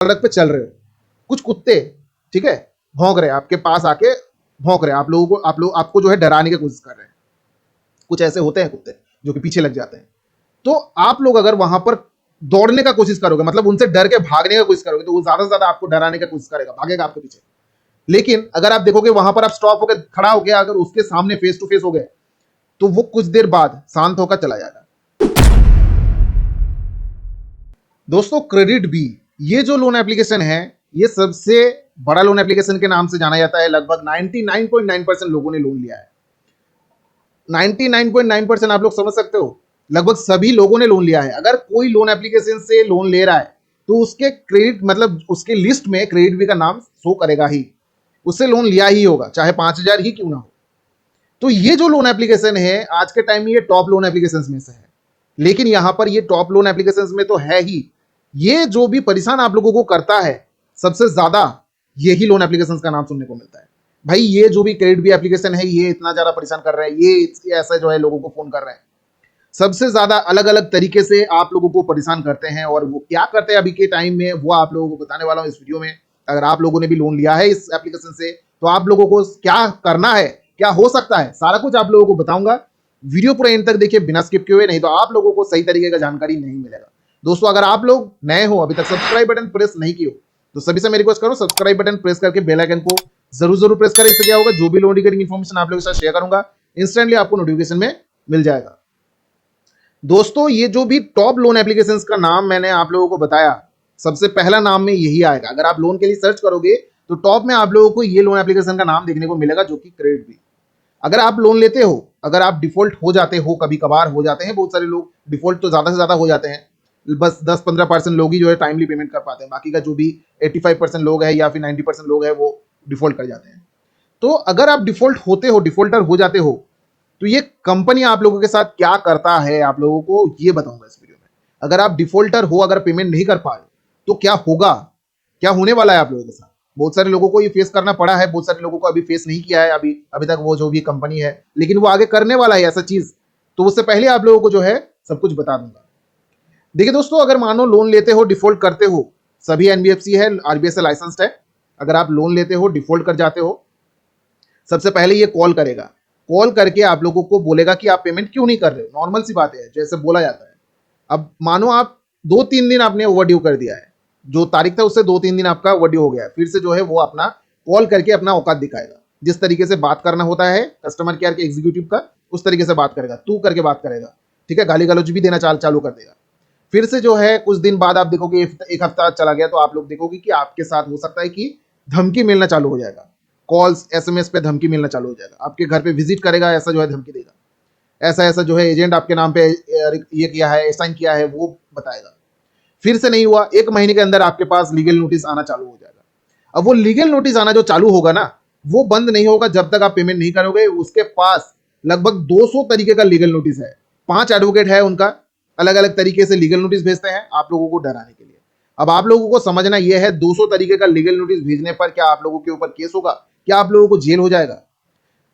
सड़क पे चल रहे हो, कुछ कुत्ते, ठीक है, भौंक रहे हैं आपके पास आके, भौंक रहे हैं आप लोगों को, आपको जो है डराने की कोशिश कर रहे हैं। कुछ ऐसे होते हैं कुत्ते जो कि पीछे लग जाते हैं। तो आप लोग अगर वहां पर दौड़ने का कोशिश करोगे, मतलब उनसे डर के भागने का कोशिश करोगे, तो वो ज्यादा से ज्यादा आपको डराने का कोशिश करेगा, भागेगा आपके पीछे। लेकिन अगर आप देखोगे वहां पर आप स्टॉप होकर खड़ा हो गया, अगर उसके सामने फेस टू फेस हो गए, तो वो कुछ देर बाद शांत होकर चला जाएगा। दोस्तों, क्रेडिट बी, ये जो लोन एप्लीकेशन है, ये सबसे बड़ा लोन एप्लीकेशन के नाम से जाना जाता है। लगभग 99.9% लोगों ने लोन लिया है। 99.9% आप लोग समझ सकते हो, लगभग सभी लोगों ने लोन लिया है। अगर कोई लोन एप्लीकेशन से लोन ले रहा है तो उसके क्रेडिट, मतलब उसके लिस्ट में क्रेडिट बी का नाम शो करेगा ही, उससे लोन लिया ही होगा, चाहे 5,000 ही क्यों ना हो। तो ये जो लोन एप्लीकेशन है आज के टाइम में ये टॉप लोन एप्लीकेशन में से है। लेकिन यहां पर ये टॉप लोन एप्लीकेशन में तो है ही, ये जो भी परेशान आप लोगों को करता है सबसे ज्यादा, यही लोन एप्लीकेशन का नाम सुनने को मिलता है। भाई ये जो भी क्रेडिट बी एप्लीकेशन है, ये इतना ज्यादा परेशान कर रहा है, ये ऐसा जो है लोगों को फोन कर रहे हैं, सबसे ज्यादा अलग अलग तरीके से आप लोगों को परेशान करते हैं। और वो क्या करते हैं अभी के टाइम में, वो आप लोगों को बताने वाला हूं इस वीडियो में। अगर आप लोगों ने भी लोन लिया है इस एप्लीकेशन से, तो आप लोगों को क्या करना है, क्या हो सकता है, सारा कुछ आप लोगों को बताऊंगा। वीडियो पूरा एंड तक देखिए बिना स्किप किए हुए, नहीं तो आप लोगों को सही तरीके का जानकारी नहीं मिलेगा। दोस्तों, अगर आप लोग नए हो, अभी तक सब्सक्राइब बटन प्रेस नहीं किए हो, तो सभी से मैं रिक्वेस्ट करूं सब्सक्राइब बटन प्रेस करके बेल आइकन को जरूर प्रेस करें। इससे क्या होगा, जो भी लोन रिगार्डिंग इन्फॉर्मेशन आप लोगों के साथ शेयर करूंगा, इंस्टेंटली आपको नोटिफिकेशन में मिल जाएगा। दोस्तों, ये जो भी टॉप लोन एप्लीकेशंस का नाम मैंने आप लोगों को बताया, सबसे पहला नाम में यही आएगा। अगर आप लोन के लिए सर्च करोगे तो टॉप में आप लोगों को ये लोन एप्लीकेशन का नाम देखने को मिलेगा, जो कि क्रेडिट बी। अगर आप लोन लेते हो, अगर आप डिफॉल्ट हो जाते हो, कभी कभार हो जाते हैं, बहुत सारे लोग डिफॉल्ट तो ज्यादा से ज्यादा हो जाते हैं, बस 10-15% लोग ही जो है टाइमली पेमेंट कर पाते हैं, बाकी का जो भी 85% लोग है या फिर 90% लोग है वो डिफॉल्ट कर जाते हैं। तो अगर आप डिफॉल्ट होते हो, डिफॉल्टर हो जाते हो, तो ये कंपनी आप लोगों के साथ क्या करता है आप लोगों को ये बताऊंगा इस वीडियो में। अगर आप डिफॉल्टर हो, अगर पेमेंट नहीं कर पा रहे, तो क्या होगा, क्या होने वाला है आप लोगों के साथ। बहुत सारे लोगों को ये फेस करना पड़ा है, बहुत सारे लोगों को अभी फेस नहीं किया है अभी अभी तक वो जो भी कंपनी है, लेकिन वो आगे करने वाला है ऐसा चीज। तो उससे पहले आप लोगों को जो है सब कुछ बता दूंगा। देखिए दोस्तों, अगर मानो लोन लेते हो, डिफॉल्ट करते हो, सभी एनबीएफसी है, आरबीआई से लाइसेंस्ड है। अगर आप लोन लेते हो, डिफॉल्ट कर जाते हो, सबसे पहले ये कॉल करेगा, कॉल करके आप लोगों को बोलेगा कि आप पेमेंट क्यों नहीं कर रहे हो। नॉर्मल सी बात है, जैसे बोला जाता है। अब मानो आप 2-3 दिन आपने ओवरड्यू कर दिया है, जो तारीख था उससे 2-3 दिन आपका ओवरड्यू हो गया है, फिर से जो है वो अपना कॉल करके अपना औकात दिखाएगा। जिस तरीके से बात करना होता है कस्टमर केयर के एग्जीक्यूटिव का, उस तरीके से बात करेगा, तू करके बात करेगा, ठीक है, गाली गलौज भी देना चालू कर देगा। फिर से जो है कुछ दिन बाद आप देखोगे, एक हफ्ता चला गया, तो आप लोग देखोगे कि आपके साथ हो सकता है कि धमकी मिलना चालू हो जाएगा, कॉल्स एसएमएस पे धमकी मिलना चालू हो जाएगा, आपके घर पे विजिट करेगा, ऐसा जो है धमकी देगा, ऐसा ऐसा जो है एजेंट आपके नाम पे ये किया है, साइन किया है, वो बताएगा। फिर से नहीं हुआ, 1 महीने के अंदर आपके पास लीगल नोटिस आना चालू हो जाएगा। अब वो लीगल नोटिस आना जो चालू होगा ना, वो बंद नहीं होगा जब तक आप पेमेंट नहीं करोगे। उसके पास लगभग 200 तरीके का लीगल नोटिस है, 5 एडवोकेट है उनका, अलग अलग तरीके से लीगल नोटिस भेजते हैं आप लोगों को डराने के लिए। अब आप लोगों को समझना यह है, 200 तरीके का लीगल नोटिस भेजने पर क्या आप लोगों के ऊपर केस होगा, क्या आप लोगों को जेल हो जाएगा।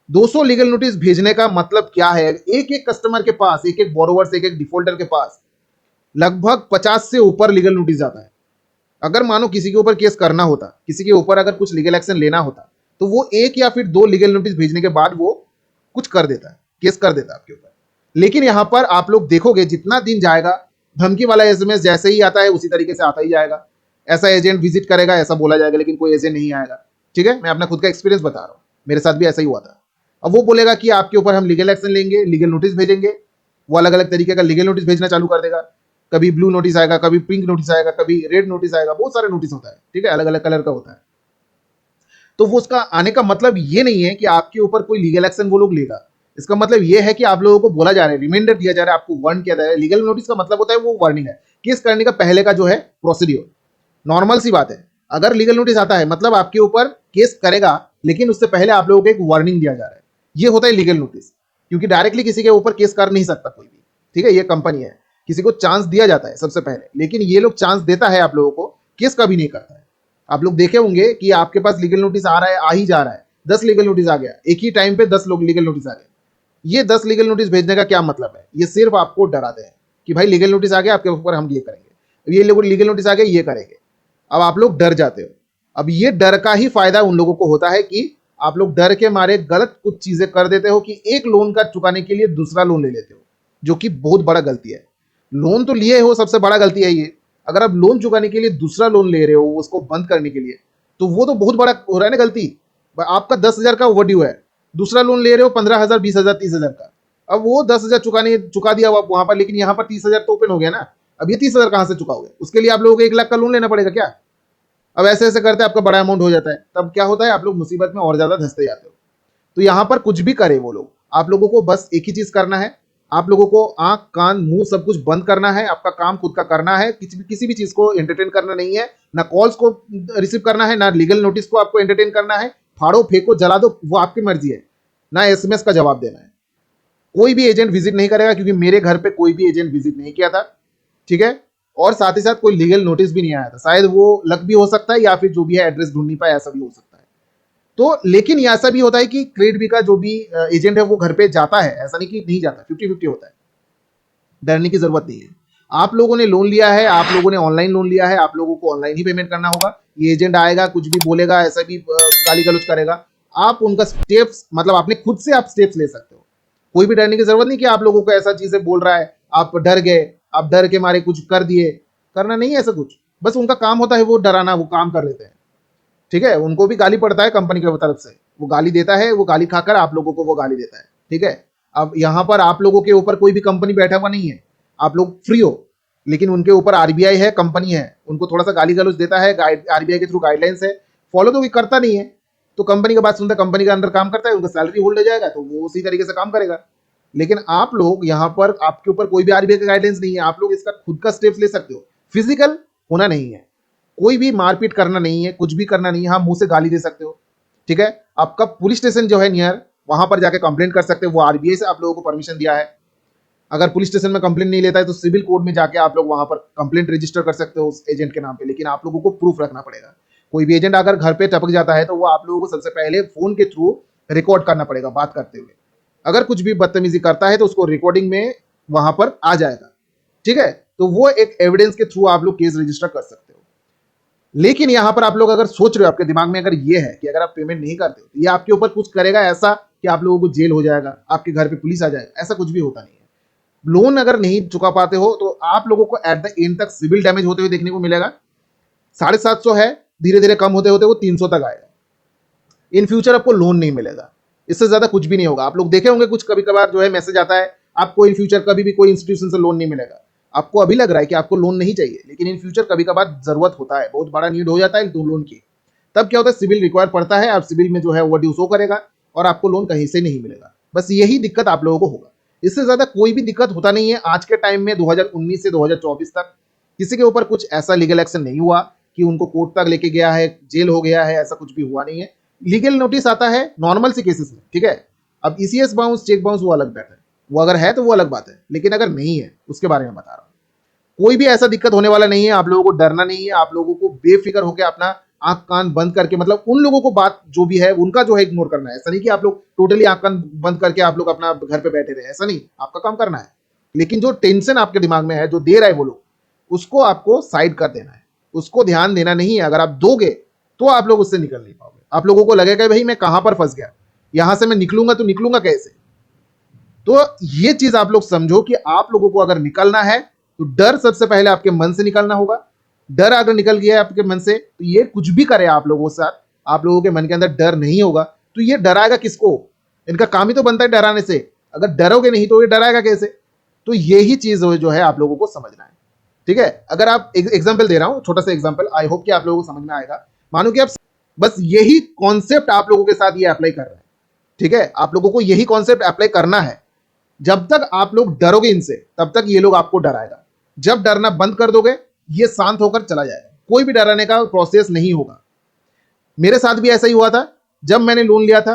200 लीगल नोटिस भेजने का मतलब क्या है, एक एक कस्टमर के पास, एक एक बोरोवर से, एक एक डिफॉल्टर के पास लगभग 50 से ऊपर लीगल नोटिस जाता है। अगर मानो किसी के ऊपर केस करना होता, किसी के ऊपर अगर कुछ लीगल एक्शन लेना होता, तो वो 1 या फिर 2 लीगल नोटिस भेजने के बाद वो कुछ कर देता है, केस कर देता है आपके ऊपर। लेकिन यहां पर आप लोग देखोगे जितना दिन जाएगा, धमकी वाला एसएमएस जैसे ही आता है उसी तरीके से आता ही जाएगा। ऐसा एजेंट विजिट करेगा, ऐसा बोला जाएगा, लेकिन कोई एजेंट नहीं आएगा। ठीक है, मैं अपना खुद का एक्सपीरियंस बता रहा हूं, मेरे साथ भी ऐसा ही हुआ था। अब वो बोलेगा कि आपके ऊपर हम लीगल एक्शन लेंगे, लीगल नोटिस भेजेंगे। वो अलग अलग तरीके का लीगल नोटिस भेजना चालू कर देगा। कभी ब्लू नोटिस आएगा, कभी पिंक नोटिस आएगा, कभी रेड नोटिस आएगा, बहुत सारे नोटिस होता है, ठीक है, अलग अलग कलर का होता है। तो वो उसका आने का मतलब ये नहीं है कि आपके ऊपर कोई लीगल एक्शन वो लोग लेगा। इसका मतलब ये है कि आप लोगों को बोला जा रहा है, रिमाइंडर दिया जा रहा है, आपको वार्न किया जा रहा है। लीगल नोटिस का मतलब होता है वो वार्निंग है, केस करने का पहले का जो है प्रोसीड्योर। नॉर्मल सी बात है, अगर लीगल नोटिस आता है मतलब आपके ऊपर केस करेगा, लेकिन उससे पहले आप लोगों को एक वार्निंग दिया जा रहा है, ये होता है लीगल नोटिस। क्योंकि डायरेक्टली किसी के ऊपर केस कर नहीं सकता कोई भी, ठीक है, ये कंपनी है, किसी को चांस दिया जाता है सबसे पहले, लेकिन ये लोग चांस देता है आप लोगों को, केस कभी नहीं करता है। आप लोग देखे होंगे कि आपके पास लीगल नोटिस आ रहा है, आ ही जा रहा है, 10 लीगल नोटिस आ गया एक ही टाइम पे, 10 लोग लीगल नोटिस आ गए। ये 10 लीगल नोटिस भेजने का क्या मतलब है, ये सिर्फ आपको डराते हैं कि भाई लीगल नोटिस आ गया आपके ऊपर, हम ये करेंगे, ये लोग लीगल नोटिस आ गया ये करेंगे। अब आप लोग डर जाते हो। अब ये डर का ही फायदा उन लोगों को होता है कि आप लोग डर के मारे गलत कुछ चीजें कर देते हो कि एक लोन का चुकाने के लिए दूसरा लोन ले लेते हो, जो कि बहुत बड़ा गलती है। लोन तो लिए हो, सबसे बड़ा गलती है ये। अगर आप लोन चुकाने के लिए दूसरा लोन ले रहे हो उसको बंद करने के लिए, तो वो तो बहुत बड़ा हो रहा है ना गलती। आपका 10,000 का ओवरड्यू है, दूसरा लोन ले रहे हो 15,000, 20,000, 30,000 का। अब वो 10,000 चुका दिया आप वहां पर, लेकिन यहाँ पर 30,000 तो ओपन हो गया ना। अब ये 30,000 कहां से चुकाओगे? उसके लिए आप लोगों को 1 लाख का लोन लेना पड़ेगा क्या? अब ऐसे ऐसे करते आपका बड़ा अमाउंट हो जाता है, तब क्या होता है, आप लोग मुसीबत में और ज्यादा धंसते जाते हो। तो यहाँ पर कुछ भी करे वो लोग, आप लोगों को बस एक ही चीज करना है। आप लोगों को आंख कान मुंह सब कुछ बंद करना है, आपका काम खुद का करना है। किसी भी चीज को एंटरटेन करना नहीं है, ना कॉल्स को रिसीव करना है, ना लीगल नोटिस को आपको एंटरटेन करना है। फाड़ो फेंको जला दो, वो आपकी मर्जी है। ना एसएमएस का जवाब देना है। कोई भी एजेंट विजिट नहीं करेगा, क्योंकि मेरे घर पे कोई भी एजेंट विजिट नहीं किया था, ठीक है। और साथ ही साथ कोई लीगल नोटिस भी नहीं आया था। शायद वो लक भी हो सकता है, या फिर जो भी है एड्रेस ढूंढ नहीं पाया, ऐसा भी हो सकता है। तो लेकिन ऐसा भी होता है कि क्रेडिट बी का जो भी एजेंट है वो घर पे जाता है, ऐसा नहीं कि नहीं जाता, 50-50 होता है। डरने की जरूरत नहीं है। आप लोगों ने लोन लिया है, आप लोगों ने ऑनलाइन लोन लिया है, आप लोगों को ऑनलाइन ही पेमेंट करना होगा। ये एजेंट आएगा, कुछ भी बोलेगा, ऐसा भी गाली गलौज करेगा, आप उनका स्टेप्स, मतलब अपने खुद से आप स्टेप्स ले सकते हो। कोई भी डरने की जरूरत नहीं कि आप लोगों को ऐसा चीजें बोल रहा है, आप डर गए, आप डर के मारे कुछ कर दिए। करना नहीं है ऐसा कुछ। बस उनका काम होता है वो डराना, वो काम कर लेते हैं, ठीक है। उनको भी गाली पड़ता है कंपनी की तरफ से, वो गाली देता है, वो गाली खाकर आप लोगों को वो गाली देता है, ठीक है। अब यहाँ पर आप लोगों के ऊपर कोई भी कंपनी बैठा हुआ नहीं है, आप लोग फ्री हो। लेकिन उनके ऊपर आरबीआई है, कंपनी है, उनको थोड़ा सा गाली गलौज देता है, आरबीआई के थ्रू गाइडलाइंस है, फॉलो तो कोई करता नहीं है। तो कंपनी का बात सुनता, कंपनी के अंदर काम करता है, उनका सैलरी होल्ड हो जाएगा, तो वो उसी तरीके से काम करेगा। लेकिन आप लोग यहाँ पर, आपके ऊपर कोई भी आरबीआई का गाइडेंस नहीं है, आप लोग इसका खुद का स्टेप्स ले सकते हो। फिजिकल होना नहीं है, कोई भी मारपीट करना नहीं है, कुछ भी करना नहीं है। हाँ, मुंह से गाली दे सकते हो, ठीक है। आपका पुलिस स्टेशन जो है नियर, वहां पर जाके कंप्लेंट कर सकते हो, वो आरबीआई से आप लोगों को परमिशन दिया है। अगर पुलिस स्टेशन में कंप्लेंट नहीं लेता है तो सिविल कोर्ट में जाके आप लोग वहां पर कंप्लेंट रजिस्टर कर सकते हो उस एजेंट के नाम पे, लेकिन आप लोगों को प्रूफ रखना पड़ेगा। कोई भी एजेंट अगर घर पे टपक जाता है तो वो आप लोगों को सबसे पहले फोन के थ्रू रिकॉर्ड करना पड़ेगा बात करते हुए। अगर कुछ भी बदतमीजी करता है तो उसको रिकॉर्डिंग में वहां पर आ जाएगा, ठीक है। तो वो एक एविडेंस के थ्रू आप लोग केस रजिस्टर कर सकते हो। लेकिन यहां पर आप लोग अगर सोच रहे हो, आपके दिमाग में अगर ये है कि अगर आप पेमेंट नहीं करते हो तो ये आपके ऊपर कुछ करेगा ऐसा कि आप लोगों को जेल हो जाएगा, आपके घर पे पुलिस आ जाएगा, ऐसा कुछ भी होता नहीं है। लोन अगर नहीं चुका पाते हो तो आप लोगों को एट द एंड तक सिविल डैमेज होते हुए देखने को मिलेगा। 750 है, धीरे धीरे कम होते होते वो 300 तक आएगा। इन फ्यूचर आपको लोन नहीं मिलेगा, इससे ज्यादा कुछ भी नहीं होगा। आप लोग देखे होंगे कुछ कभी कभार जो है मैसेज आता है, आपको इन फ्यूचर कभी भी कोई इंस्टीट्यूशन से लोन नहीं मिलेगा। आपको अभी लग रहा है कि आपको लोन नहीं चाहिए, लेकिन इन फ्यूचर कभी कभार जरूरत होता है, बहुत बड़ा नीड हो जाता है लोन की। तब क्या होता है, सिविल रिक्वायर पड़ता है, आप सिविल में जो है ओवरड्यू शो करेगा और आपको लोन कहीं से नहीं मिलेगा। बस यही दिक्कत आप लोगों को होगा, इससे ज्यादा कोई भी दिक्कत होता नहीं है। आज के टाइम में 2019 से 2024 तक किसी के ऊपर कुछ ऐसा लीगल एक्शन नहीं हुआ कि उनको कोर्ट तक लेके गया है, जेल हो गया है, ऐसा कुछ भी हुआ नहीं है। लीगल नोटिस आता है नॉर्मल सी केसेस में, ठीक है। अब ईसीएस बाउंस, चेक बाउंस वो अलग बैठा है, वो अगर है तो वो अलग बात है, लेकिन अगर नहीं है उसके बारे में बता रहा हूँ। कोई भी ऐसा दिक्कत होने वाला नहीं है, आप लोगों को डरना नहीं है। आप लोगों को बेफिक्र होकर अपना आंख कान बंद करके, मतलब उन लोगों को बात जो भी है उनका जो है इग्नोर करना है। ऐसा नहीं कि आप लोग टोटली आंख कान बंद करके आप लोग अपना घर पे बैठे रहे, ऐसा नहीं, आपका काम करना है। लेकिन जो टेंशन आपके दिमाग में है, जो दे रहा है वो लोग, उसको आपको साइड कर देना है, उसको ध्यान देना नहीं है। अगर आप दोगे तो आप लोग उससे निकल नहीं पाओगे। आप लोगों को लगेगा भाई मैं कहां पर फंस गया, यहां से मैं निकलूंगा तो निकलूंगा कैसे। तो ये चीज आप लोग समझो कि आप लोगों को अगर निकलना है तो डर सबसे पहले आपके मन से निकलना होगा। डर अगर निकल गया है आपके मन से तो ये कुछ भी करे आप लोगों के साथ, आप लोगों के मन के अंदर डर नहीं होगा तो ये डराएगा किसको? इनका काम ही तो बनता है डराने से। अगर डरोगे नहीं तो ये डराएगा कैसे? तो यही चीज जो है आप लोगों को समझना है, ठीक है। अगर आप एग्जाम्पल दे रहा हूं, छोटा सा एग्जाम्पल, आई होप कि आप लोगों को समझ में आएगा। मानो कि आप बस यही कॉन्सेप्ट आप लोगों के साथ ये अप्लाई कर रहे हैं, ठीक है। आप लोगों को यही कॉन्सेप्ट अप्लाई करना है। जब तक आप लोग डरोगे इनसे तब तक ये लोग आपको डराएगा। जब डरना बंद कर दोगे ये शांत होकर चला जाएगा, कोई भी डराने का प्रोसेस नहीं होगा। मेरे साथ भी ऐसा ही हुआ था। जब मैंने लोन लिया था,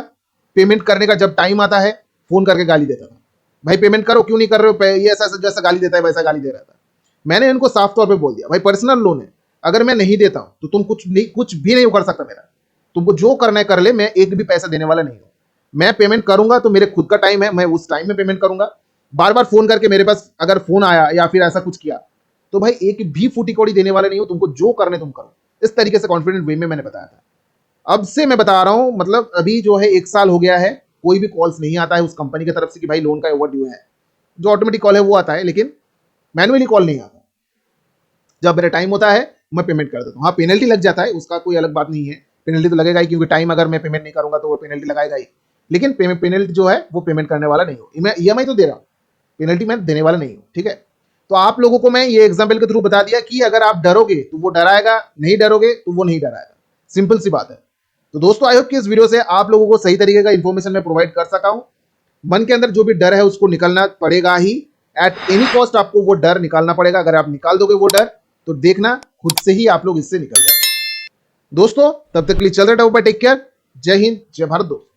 पेमेंट करने का जब टाइम आता है फोन करके गाली देता था, भाई पेमेंट करो, क्यों नहीं कर रहे हो, ये ऐसा जैसा गाली देता है वैसा गाली दे रहा था। मैंने इनको साफ तौर पे बोल दिया, भाई पर्सनल लोन है, अगर मैं नहीं देता हूं तो तुम कुछ भी नहीं कर सकता मेरा। तुमको जो करना है कर ले, मैं एक भी पैसा देने वाला नहीं हूं। मैं पेमेंट करूंगा तो मेरे खुद का टाइम है, मैं उस टाइम में पेमेंट करूंगा। बार बार फोन करके मेरे पास अगर फोन आया या फिर ऐसा कुछ किया तो भाई एक भी फूटी कौड़ी देने वाले नहीं हो। तुमको जो करने तुम करो, इस तरीके से कॉन्फिडेंट वे में मैंने बताया था। अब से मैं बता रहा हूं, मतलब अभी जो है 1 साल हो गया है, कोई भी कॉल्स नहीं आता है उस कंपनी की तरफ से कि भाई लोन का ओवर ड्यू है। जो ऑटोमेटिक कॉल है वो आता है, लेकिन मैनुअली कॉल नहीं आता। जब मेरा टाइम होता है मैं पेमेंट कर देता हूँ। हाँ, पेनल्टी लग जाता है, उसका कोई अलग बात नहीं है, पेनल्टी तो लगेगा ही, क्योंकि टाइम अगर मैं पेमेंट नहीं करूंगा तो वो पेनल्टी लगाएगा ही। लेकिन पेनल्टी जो है वो पेमेंट करने वाला नहीं हो, मैं ईएमआई तो दे रहा हूँ, पेनल्टी मैं देने वाला नहीं हूँ, ठीक है। तो आप लोगों को मैं ये एग्जाम्पल के थ्रू बता दिया कि अगर आप डरोगे तो वो डराएगा, नहीं डरोगे तो वो नहीं डराएगा, सिंपल सी बात है। तो दोस्तों, आई होप कि इस वीडियो से आप लोगों को सही तरीके का इन्फॉर्मेशन मैं प्रोवाइड कर सका हूं। मन के अंदर जो भी डर है उसको निकलना पड़ेगा ही, एट एनी कॉस्ट आपको वो डर निकालना पड़ेगा। अगर आप निकाल दोगे वो डर, तो देखना खुद से ही आप लोग इससे निकल जाओगे। दोस्तों, तब तक के लिए चल रहे, टेक केयर, जय हिंद, जय भारत दोस्तों।